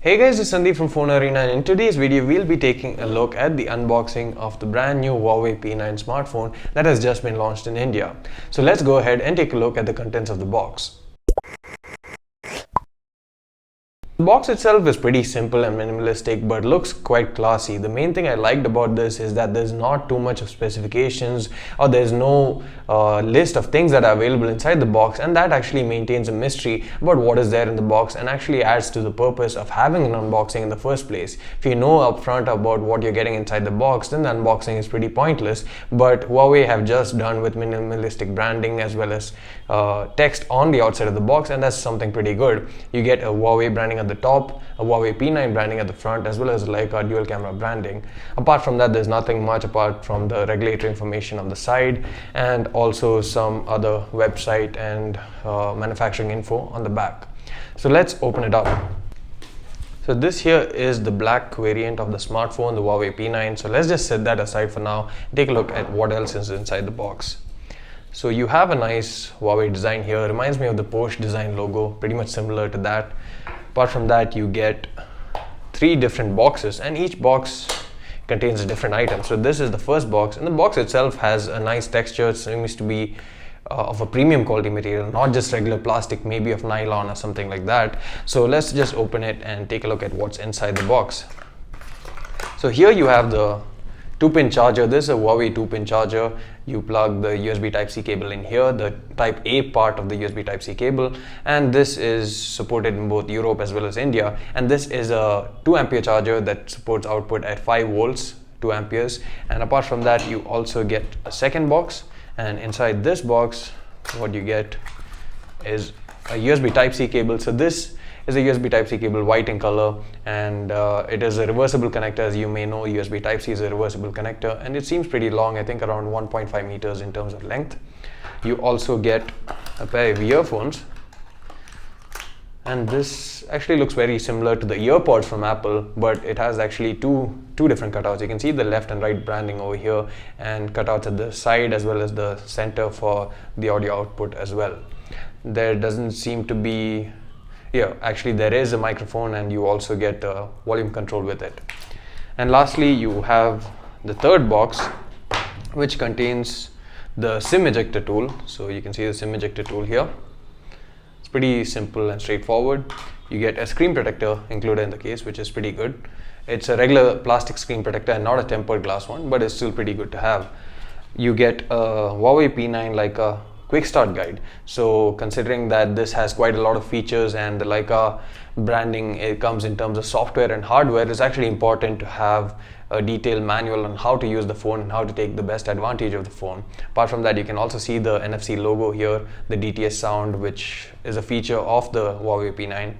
Hey guys, it's Sandeep from Phone Arena, and in today's video we'll be taking a look at the unboxing of the brand new Huawei P9 smartphone that has just been launched in India. So let's go ahead and take a look at the contents of the box. The box itself is pretty simple and minimalistic but looks quite classy. The main thing I liked about this is that there's not too much of specifications or there's no list of things that are available inside the box, and that actually maintains a mystery about what is there in the box and actually adds to the purpose of having an unboxing in the first place. If you know upfront about what you're getting inside the box, then the unboxing is pretty pointless, but Huawei have just done with minimalistic branding as well as text on the outside of the box, and that's something pretty good. You get a Huawei branding at the top, a Huawei P9 branding at the front, as well as Leica dual camera branding. Apart from that, there's nothing much apart from the regulatory information on the side and also some other website and manufacturing info on the back. So let's open it up. So this here is the black variant of the smartphone, the Huawei P9. So let's just set that aside for now and take a look at what else is inside the box. So you have a nice Huawei design here. It reminds me of the Porsche design logo, pretty much similar to that. Apart from that, you get 3 different boxes, and each box contains a different item. So this is the first box, and the box itself has a nice texture. It seems to be of a premium quality material, not just regular plastic, maybe of nylon or something like that. So let's just open it and take a look at what's inside the box. So here you have the 2-pin charger. This is a Huawei 2-pin charger. You plug the USB Type-C cable in here, the Type A part of the USB Type-C cable, and this is supported in both Europe as well as India. And this is a 2 ampere charger that supports output at 5 volts, 2 amperes. And apart from that, you also get a second box, and inside this box what you get is a USB Type-C cable. So this is a USB Type-C cable, white in color, and it is a reversible connector. As you may know, USB Type-C is a reversible connector, and it seems pretty long, I think around 1.5 meters in terms of length. You also get a pair of earphones, and this actually looks very similar to the EarPods from Apple, but it has actually two different cutouts. You can see the left and right branding over here, and cutouts at the side as well as the center for the audio output as well. There doesn't seem to be actually there is a microphone, and you also get volume control with it. And lastly, you have the third box, which contains the SIM ejector tool. So you can see the SIM ejector tool here. It's pretty simple and straightforward. You get a screen protector included in the case, which is pretty good. It's a regular plastic screen protector and not a tempered glass one, but it's still pretty good to have. You get a Huawei P9 Leica quick start guide. So considering that this has quite a lot of features and the Leica branding, it comes in terms of software and hardware, it's actually important to have a detailed manual on how to use the phone and how to take the best advantage of the phone. Apart from that, you can also see the NFC logo here, the DTS sound, which is a feature of the Huawei P9.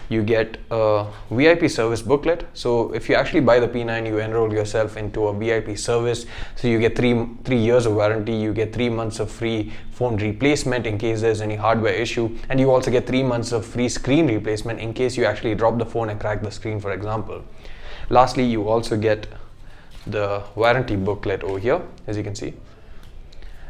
You get a VIP service booklet. So if you actually buy the P9, you enroll yourself into a VIP service. So you get 3 years of warranty, you get 3 months of free phone replacement in case there's any hardware issue, and you also get 3 months of free screen replacement in case you actually drop the phone and crack the screen, for example. Lastly, you also get the warranty booklet over here, as you can see.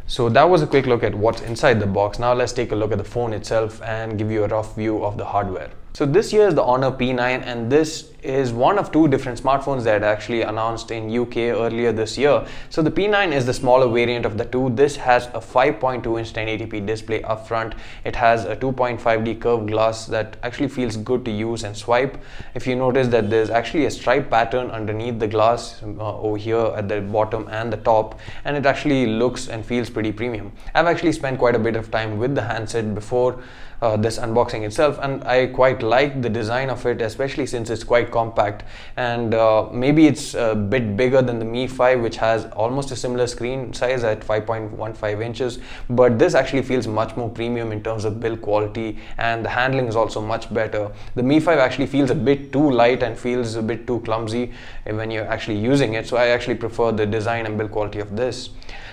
So that was a quick look at what's inside the box. Now let's take a look at the phone itself and give you a rough view of the hardware. So this here is the Honor P9, and this is one of 2 different smartphones that actually announced in UK earlier this year. So the P9 is the smaller variant of the 2. This has a 5.2-inch 1080p display up front. It has a 2.5D curved glass that actually feels good to use and swipe. If you notice that there's actually a stripe pattern underneath the glass over here at the bottom and the top, and it actually looks and feels pretty premium. I've actually spent quite a bit of time with the handset before this unboxing itself, and I quite like the design of it, especially since it's quite compact, and maybe it's a bit bigger than the Mi 5, which has almost a similar screen size at 5.15 inches, but this actually feels much more premium in terms of build quality, and the handling is also much better. The Mi 5 actually feels a bit too light and feels a bit too clumsy when you're actually using it, so I actually prefer the design and build quality of this.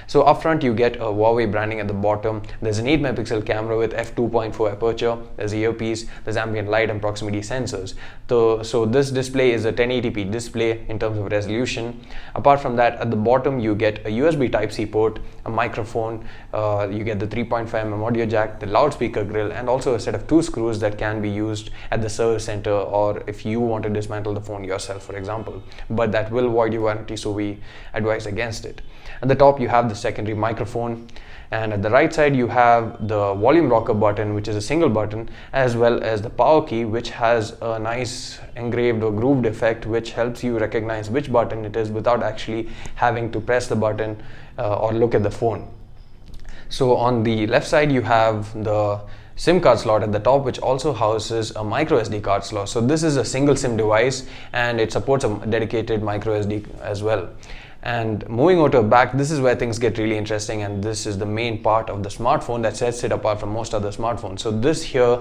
So up front you get a Huawei branding at the bottom. There's an 8 megapixel camera with f2.4 aperture, there's earpiece, there's ambient light and proximity sensors. So this display is a 1080p display in terms of resolution. Apart from that, at the bottom you get a USB Type-C port, a microphone, you get the 3.5mm audio jack, the loudspeaker grill, and also a set of 2 screws that can be used at the service center, or if you want to dismantle the phone yourself, for example. But that will void your warranty, so we advise against it. At the top you have the secondary microphone, and at the right side you have the volume rocker button, which is a single button, as well as the power key, which has a nice engraved or grooved effect which helps you recognize which button it is without actually having to press the button or look at the phone. So on the left side you have the SIM card slot at the top, which also houses a micro SD card slot. So this is a single SIM device and it supports a dedicated micro SD as well. And moving over to the back, this is where things get really interesting, and this is the main part of the smartphone that sets it apart from most other smartphones. So this here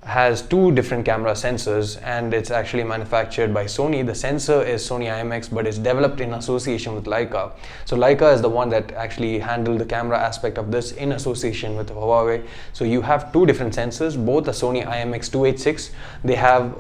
has 2 different camera sensors, and it's actually manufactured by Sony. The sensor is Sony IMX, but it's developed in association with Leica. So Leica is the one that actually handled the camera aspect of this in association with Huawei. So you have 2 different sensors, both a Sony IMX 286. They have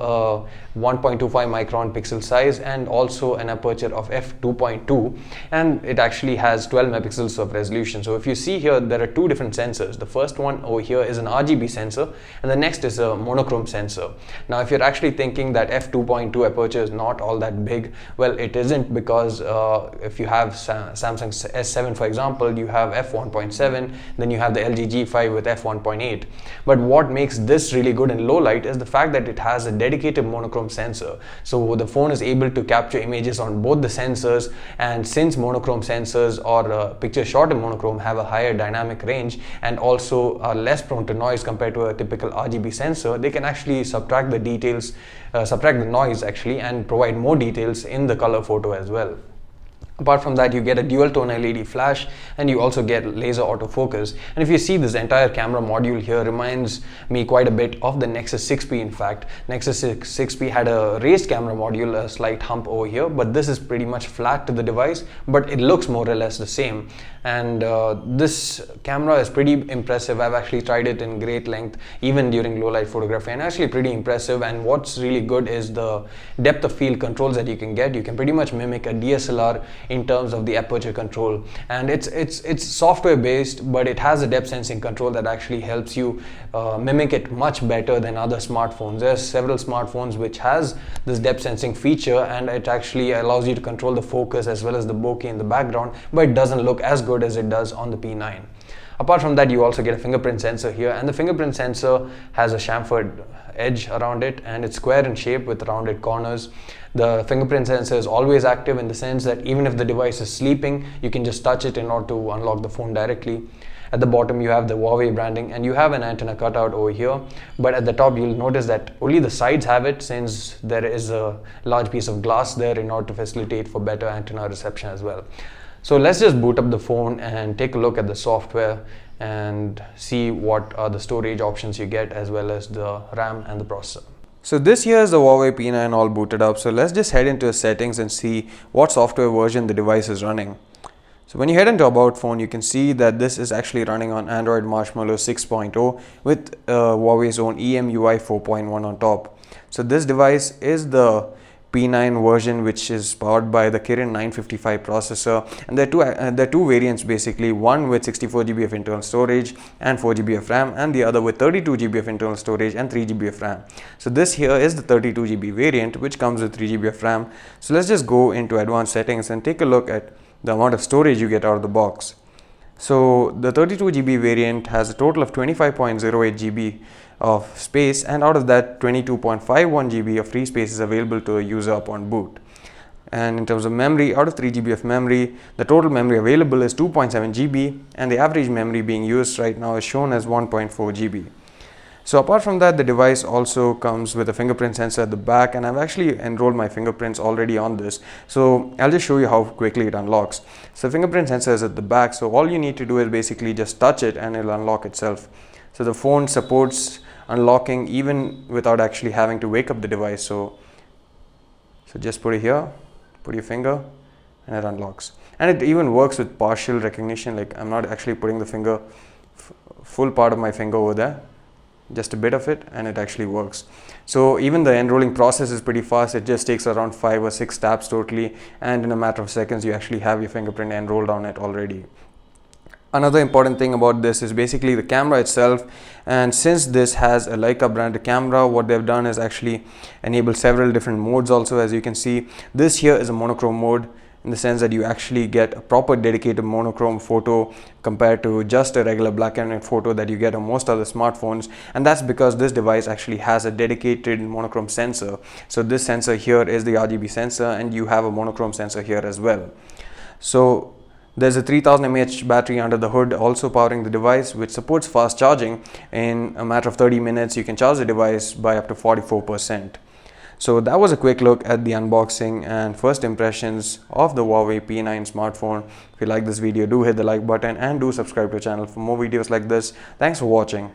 1.25 micron pixel size and also an aperture of f2.2, and it actually has 12 megapixels of resolution. So if you see here, there are 2 different sensors. The first one over here is an RGB sensor, and the next is a monochrome sensor. Now if you're actually thinking that f2.2 aperture is not all that big, well, it isn't, because if you have Samsung S7 for example, you have f1.7, then you have the LG G5 with f1.8. But what makes this really good in low light is the fact that it has a dedicated monochrome sensor. So the phone is able to capture images on both the sensors, and since monochrome sensors or pictures shot in monochrome have a higher dynamic range and also are less prone to noise compared to a typical RGB sensor, they can actually subtract the noise actually, and provide more details in the color photo as well. Apart from that, you get a dual tone LED flash, and you also get laser autofocus. And if you see, this entire camera module here reminds me quite a bit of the Nexus 6P. In fact, Nexus 6P had a raised camera module, a slight hump over here, but this is pretty much flat to the device, but it looks more or less the same. And this camera is pretty impressive. I've actually tried it in great length even during low light photography, and actually pretty impressive. And what's really good is the depth of field controls that you can get. You can pretty much mimic a DSLR in terms of the aperture control, and it's software based, but it has a depth sensing control that actually helps you mimic it much better than other smartphones. There's several smartphones which has this depth sensing feature, and it actually allows you to control the focus as well as the bokeh in the background, but it doesn't look as good as it does on the P9. Apart from that, you also get a fingerprint sensor here, and the fingerprint sensor has a chamfered edge around it, and it's square in shape with rounded corners. The fingerprint sensor is always active in the sense that even if the device is sleeping, you can just touch it in order to unlock the phone directly. At the bottom you have the Huawei branding, and you have an antenna cutout over here, but at the top you'll notice that only the sides have it, since there is a large piece of glass there in order to facilitate for better antenna reception as well. So let's just boot up the phone and take a look at the software and see what are the storage options you get, as well as the RAM and the processor. So this here is the Huawei P9 all booted up. So let's just head into settings and see what software version the device is running. So when you head into About Phone, you can see that this is actually running on Android Marshmallow 6.0 with Huawei's own EMUI 4.1 on top. So this device is the P9 version, which is powered by the Kirin 955 processor, and there are two variants basically, one with 64GB of internal storage and 4GB of RAM, and the other with 32GB of internal storage and 3GB of RAM. So this here is the 32GB variant, which comes with 3GB of RAM. So let's just go into advanced settings and take a look at the amount of storage you get out of the box. So the 32GB variant has a total of 25.08GB of space, and out of that 22.51GB of free space is available to a user upon boot. And in terms of memory, out of 3GB of memory, the total memory available is 2.7GB, and the average memory being used right now is shown as 1.4GB. So apart from that, the device also comes with a fingerprint sensor at the back, and I've actually enrolled my fingerprints already on this. So I'll just show you how quickly it unlocks. So fingerprint sensor is at the back, so all you need to do is basically just touch it and it'll unlock itself. So the phone supports unlocking even without actually having to wake up the device. So just put it here, put your finger, and it unlocks. and it even works with partial recognition. Like I'm not actually putting the finger, full part of my finger over there, just a bit of it, and it actually works. So even the enrolling process is pretty fast. It just takes around 5 or 6 taps totally, and in a matter of seconds you actually have your fingerprint enrolled on it already. Another important thing about this is basically the camera itself, and since this has a Leica branded camera, what they've done is actually enable several different modes also. As you can see, this here is a monochrome mode, in the sense that you actually get a proper dedicated monochrome photo compared to just a regular black and white photo that you get on most other smartphones. And that's because this device actually has a dedicated monochrome sensor. So this sensor here is the RGB sensor, and you have a monochrome sensor here as well. So there's a 3000 mAh battery under the hood also powering the device, which supports fast charging. In a matter of 30 minutes you can charge the device by up to 44%. So that was a quick look at the unboxing and first impressions of the Huawei P9 smartphone. If you like this video, do hit the like button and do subscribe to the channel for more videos like this. Thanks for watching.